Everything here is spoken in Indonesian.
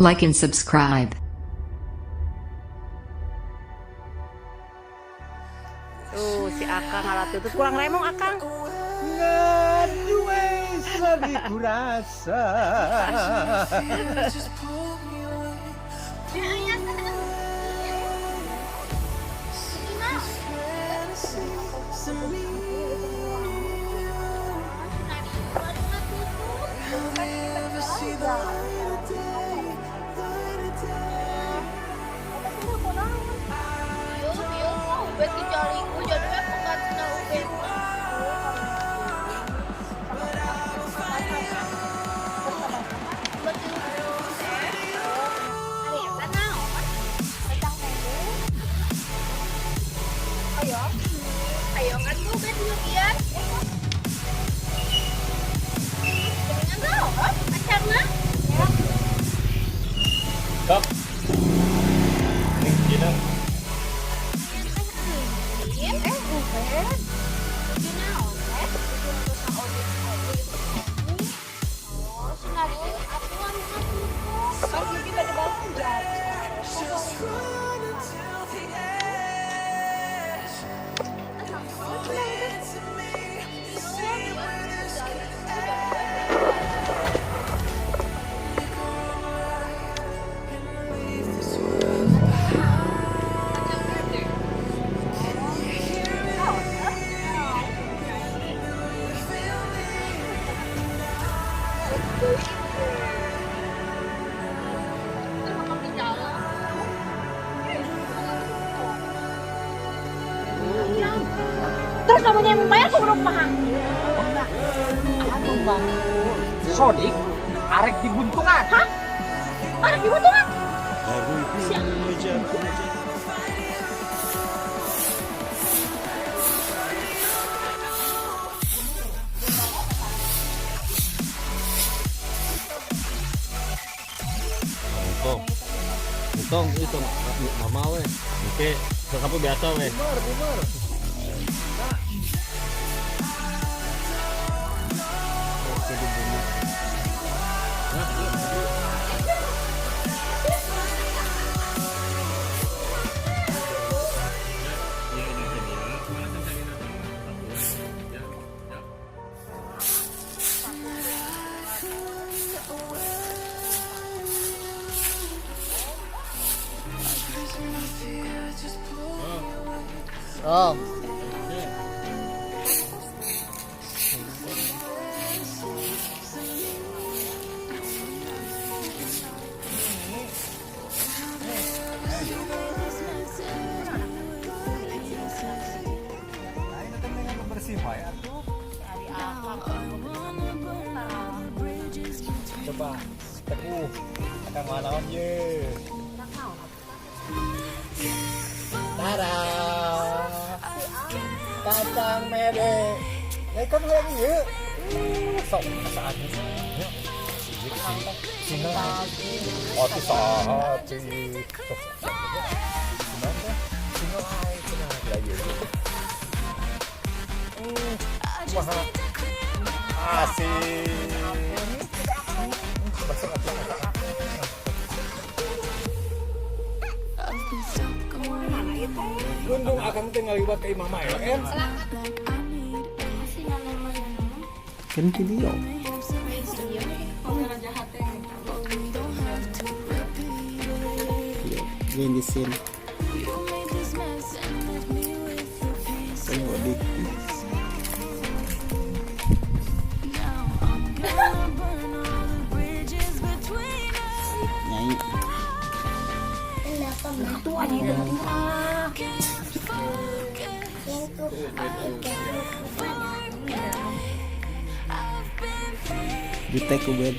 like and subscribe. Tuh si Akang alat itu kurang remong Akang. Ngadu wes lagi kurasa. Ayo kan lu bet duluan. Jangan tahu, acarna. Kap. Ini gina. Terus namanya yang membayar ke rumah. Anu bang. Sodik. Arek dibuntungan. Hah? Arek dibutuhan? Untung itu mama weh. Oke, kamu biasa weh. Bumar. Oh. Coba teguh akan manaon ye. Tara. Kacang mede. Ya kan lagi ye. Sok saat ini. Sini. Oh tu sahat sih. Sini ay kena lagi. Wah. Asik. Gundung akan tinggal liwat ke imam ya kan? Kan video. Yang di sini. Tengok dikit. Nyai. Itu aja Di take bed.